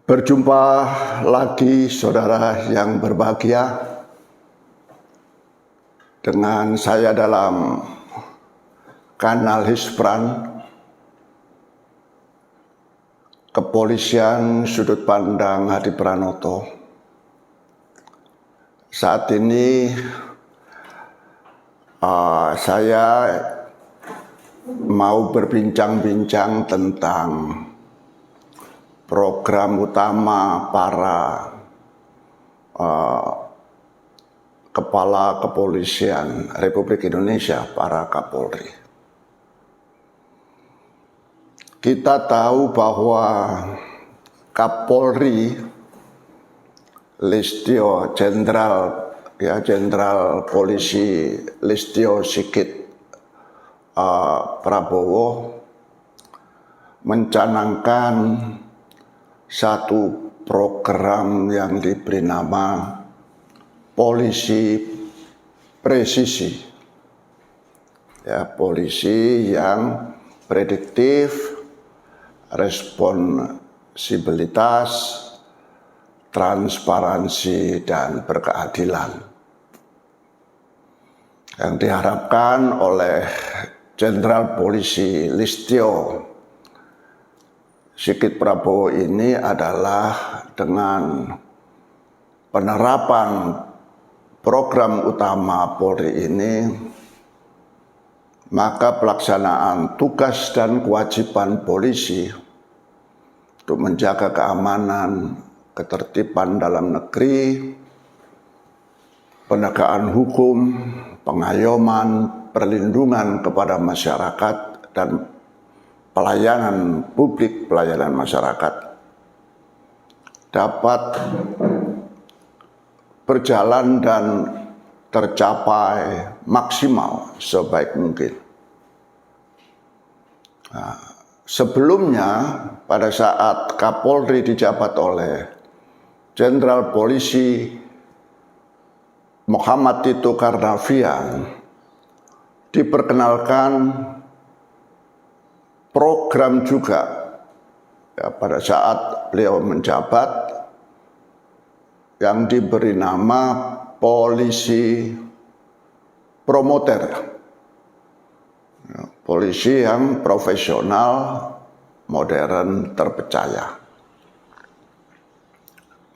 Berjumpa lagi saudara yang berbahagia dengan saya dalam kanal Hispran Kepolisian Sudut Pandang Hadi Pranoto. Saat ini saya mau berbincang-bincang tentang program utama para kepala kepolisian Republik Indonesia, para Kapolri. Kita tahu bahwa Kapolri Listio Jenderal Polisi Listio Sigit Prabowo mencanangkan satu program yang diberi nama polisi presisi, polisi yang prediktif, responsibilitas, transparansi, dan berkeadilan, yang diharapkan oleh Jenderal Polisi Listio Sigit Prabowo ini adalah dengan penerapan program utama Polri ini, maka pelaksanaan tugas dan kewajiban polisi untuk menjaga keamanan, ketertiban dalam negeri, penegakan hukum, pengayoman, perlindungan kepada masyarakat, dan pelayanan publik, pelayanan masyarakat dapat berjalan dan tercapai maksimal sebaik mungkin. Sebelumnya, pada saat Kapolri dijabat oleh Jenderal Polisi Muhammad Tito Karnavian, diperkenalkan program juga pada saat beliau menjabat yang diberi nama polisi promoter, polisi yang profesional, modern, terpercaya.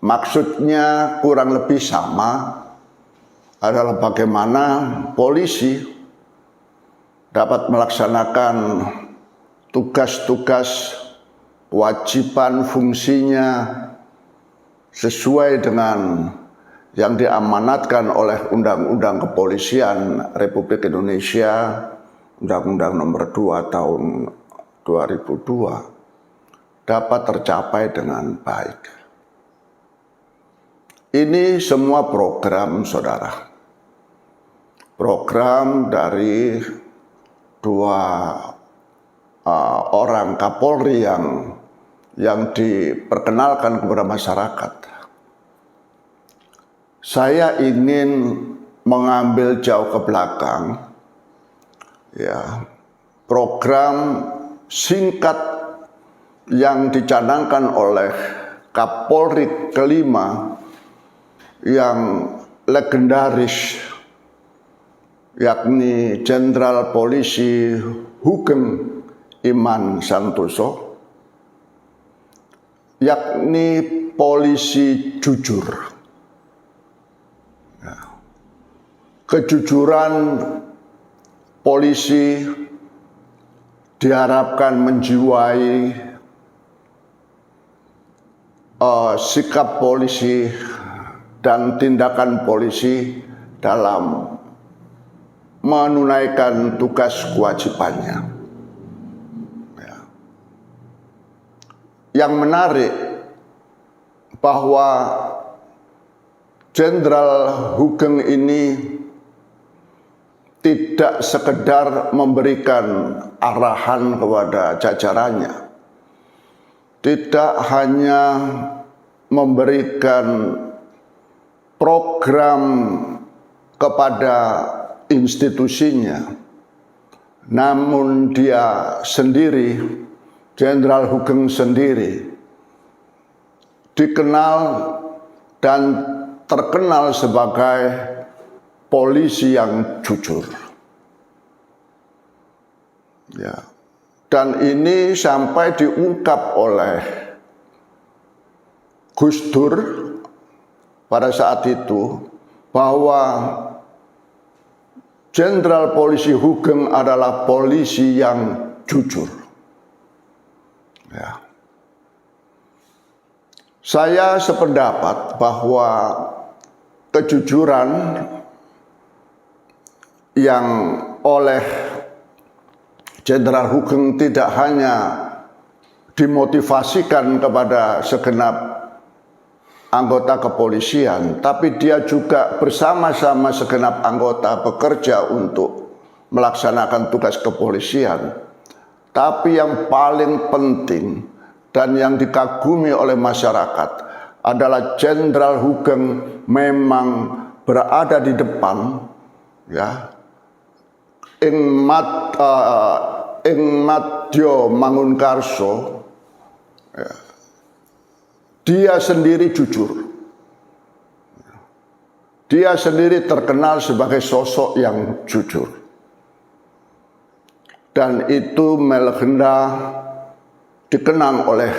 Maksudnya kurang lebih sama, adalah bagaimana polisi dapat melaksanakan tugas-tugas, kewajiban, fungsinya sesuai dengan yang diamanatkan oleh Undang-Undang Kepolisian Republik Indonesia, Undang-Undang Nomor 2 Tahun 2002, dapat tercapai dengan baik. Ini semua program, saudara. Program dari dua orang Kapolri yang diperkenalkan kepada masyarakat. Saya ingin mengambil jauh ke belakang, program singkat yang dicanangkan oleh Kapolri kelima yang legendaris, yakni Jenderal Polisi Sugeng Iman Santoso, yakni polisi jujur. Kejujuran polisi diharapkan menjiwai sikap polisi dan tindakan polisi dalam menunaikan tugas kewajibannya. Yang menarik bahwa Jenderal Sugeng ini tidak sekedar memberikan arahan kepada jajarannya, tidak hanya memberikan program kepada institusinya, namun dia sendiri, Jenderal Sugeng sendiri, dikenal dan terkenal sebagai polisi yang jujur. Ya. Dan ini sampai diungkap oleh Gus Dur pada saat itu bahwa Jenderal Polisi Hugeng adalah polisi yang jujur. Ya. Saya sependapat bahwa kejujuran yang oleh Jenderal Hugeng tidak hanya dimotivasikan kepada segenap anggota kepolisian, tapi dia juga bersama-sama segenap anggota bekerja untuk melaksanakan tugas kepolisian. Tapi yang paling penting dan yang dikagumi oleh masyarakat adalah Jenderal Hugeng memang berada di depan, ya, ing madya mangunkarso, ya. Dia sendiri jujur. Dia sendiri terkenal sebagai sosok yang jujur. Dan itu melegenda dikenang oleh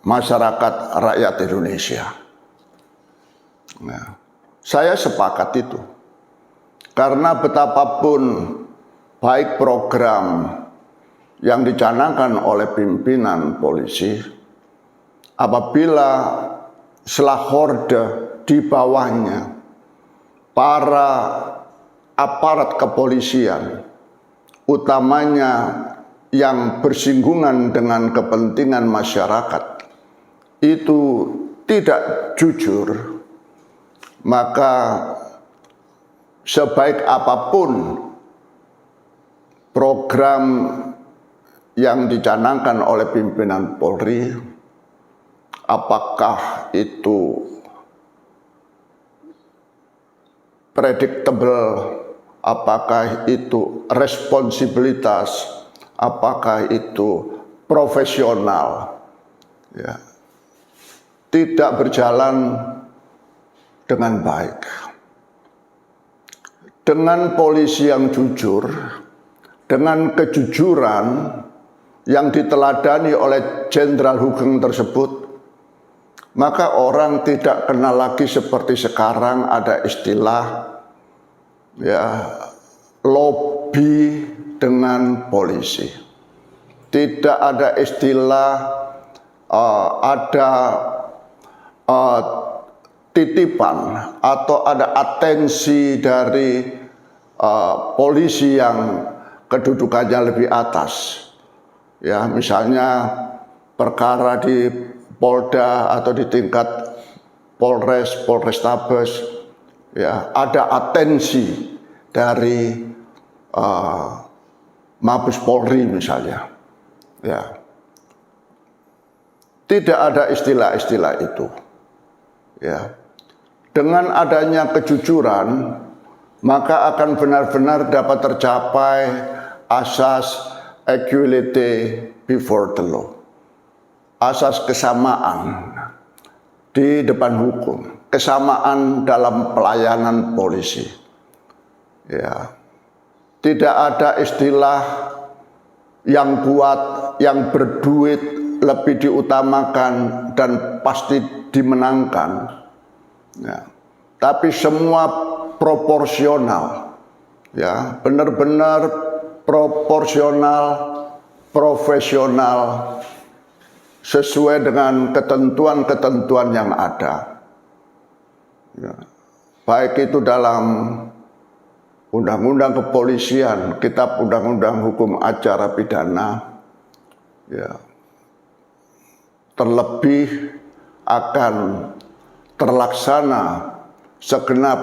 masyarakat rakyat Indonesia. Nah, saya sepakat itu. Karena betapapun baik program yang dicanangkan oleh pimpinan polisi, apabila selahorde di bawahnya para aparat kepolisian, utamanya yang bersinggungan dengan kepentingan masyarakat, itu tidak jujur, maka sebaik apapun program yang dicanangkan oleh pimpinan Polri, apakah itu predictable, apakah itu responsibilitas, apakah itu profesional, ya, tidak berjalan dengan baik. Dengan polisi yang jujur, dengan kejujuran yang diteladani oleh Jenderal Hugeng tersebut, maka orang tidak kenal lagi seperti sekarang ada istilah, ya, lobby dengan polisi. Tidak ada istilah ada titipan atau ada atensi dari polisi yang kedudukannya lebih atas. Ya, misalnya perkara di Polda atau di tingkat Polres, Polrestabes, ya, ada atensi dari Mabes Polri misalnya, ya. Tidak ada istilah-istilah itu, ya. Dengan adanya kejujuran, maka akan benar-benar dapat tercapai asas equality before the law. Asas kesamaan di depan hukum, kesamaan dalam pelayanan polisi. Ya. Tidak ada istilah yang kuat, yang berduit lebih diutamakan dan pasti dimenangkan. Ya. Tapi semua proporsional, ya, benar-benar proporsional, profesional, sesuai dengan ketentuan-ketentuan yang ada. Ya. Baik itu dalam Undang-Undang Kepolisian, Kitab Undang-Undang Hukum Acara Pidana, ya, terlebih akan terlaksana segenap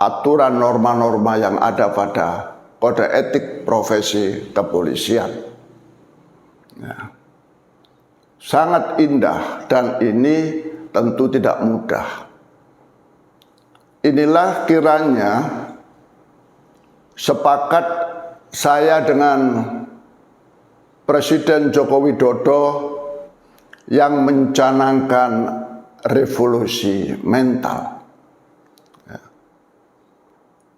aturan norma-norma yang ada pada kode etik profesi kepolisian. Ya. Sangat indah dan ini tentu tidak mudah. Inilah kiranya sepakat saya dengan Presiden Joko Widodo yang mencanangkan revolusi mental.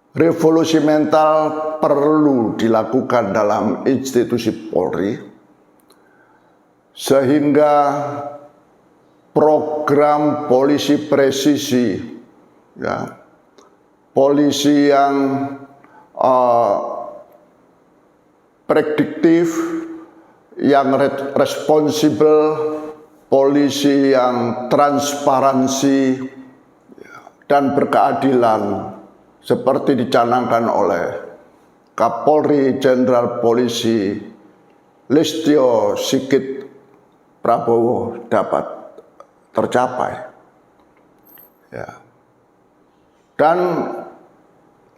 Revolusi mental perlu dilakukan dalam institusi Polri sehingga program polisi presisi, ya, polisi yang prediktif, yang responsibel, polisi yang transparansi dan berkeadilan seperti dicanangkan oleh Kapolri Jenderal Polisi Listio Sigit Prabowo dapat tercapai. Ya. Dan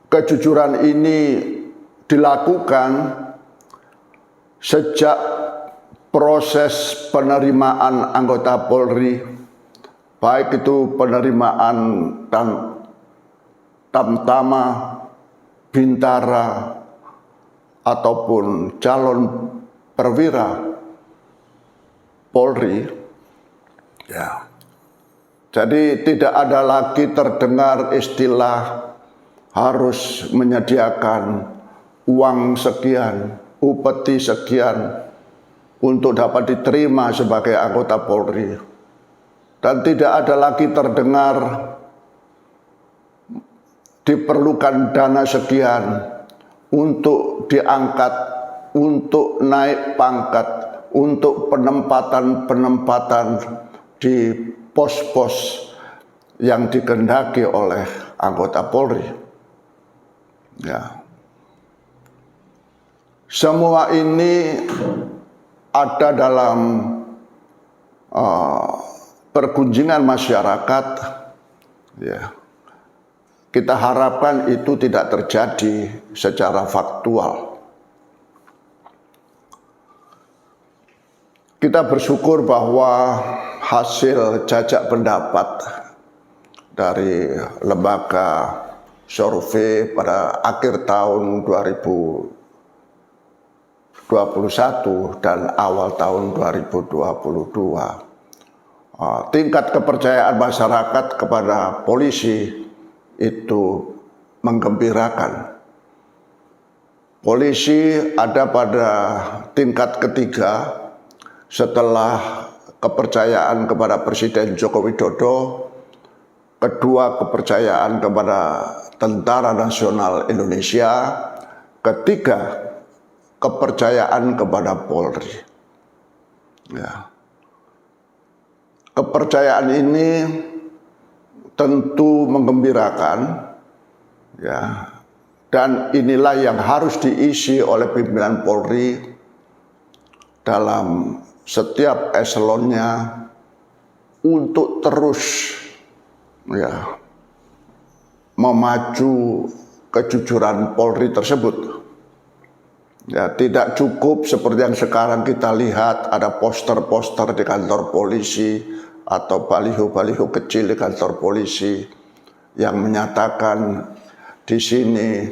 kejujuran ini dilakukan sejak proses penerimaan anggota Polri, baik itu penerimaan Tamtama, Bintara, ataupun calon perwira Polri. Ya. Jadi tidak ada lagi terdengar istilah harus menyediakan uang sekian, upeti sekian untuk dapat diterima sebagai anggota Polri. Dan tidak ada lagi terdengar diperlukan dana sekian untuk diangkat, untuk naik pangkat, untuk penempatan-penempatan di pos-pos yang dikehendaki oleh anggota Polri. Ya. Semua ini ada dalam pergunjingan masyarakat. Ya. Kita harapkan itu tidak terjadi secara faktual. Kita bersyukur bahwa hasil jajak pendapat dari lembaga survei pada akhir tahun 2021 dan awal tahun 2022, tingkat kepercayaan masyarakat kepada polisi itu menggembirakan. Polisi ada pada tingkat ketiga setelah kepercayaan kepada Presiden Joko Widodo, kedua kepercayaan kepada Tentara Nasional Indonesia, ketiga kepercayaan kepada Polri. Ya. Kepercayaan ini tentu menggembirakan, ya, dan inilah yang harus diisi oleh pimpinan Polri dalam setiap eselonnya untuk terus, ya, memacu kejujuran Polri tersebut. Ya, tidak cukup seperti yang sekarang kita lihat ada poster-poster di kantor polisi atau baliho-baliho kecil di kantor polisi yang menyatakan di sini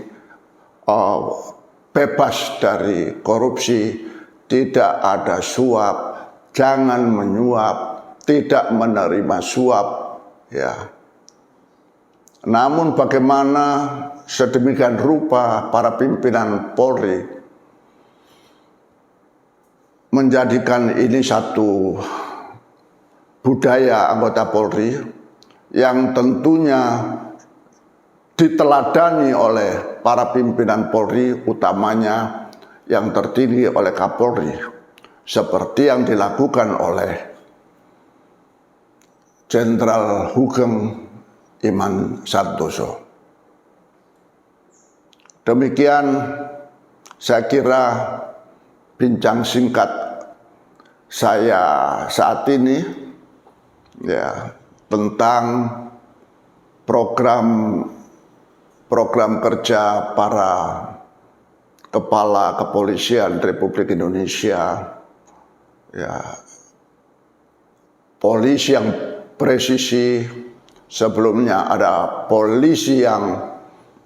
bebas dari korupsi, tidak ada suap, jangan menyuap, tidak menerima suap. Ya. Namun bagaimana sedemikian rupa para pimpinan Polri menjadikan ini satu budaya anggota Polri yang tentunya diteladani oleh para pimpinan Polri, utamanya yang tertinggi oleh Kapolri, seperti yang dilakukan oleh Jenderal Sugeng Iman Santoso. Demikian saya kira bincang singkat saya saat ini, ya, tentang program kerja para kepala kepolisian Republik Indonesia, ya, polisi yang presisi. Sebelumnya ada polisi yang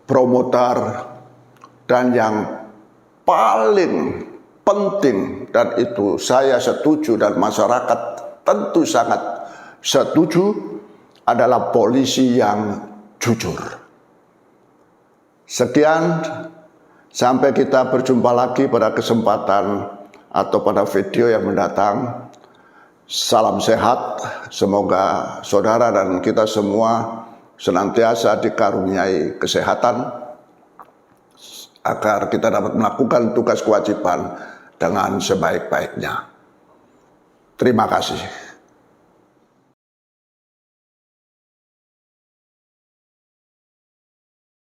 promotor, dan yang paling penting, dan itu saya setuju dan masyarakat tentu sangat setuju adalah polisi yang jujur. Sekian, sampai kita berjumpa lagi pada kesempatan atau pada video yang mendatang. Salam sehat, semoga saudara dan kita semua senantiasa dikaruniai kesehatan agar kita dapat melakukan tugas kewajiban dengan sebaik-baiknya. Terima kasih.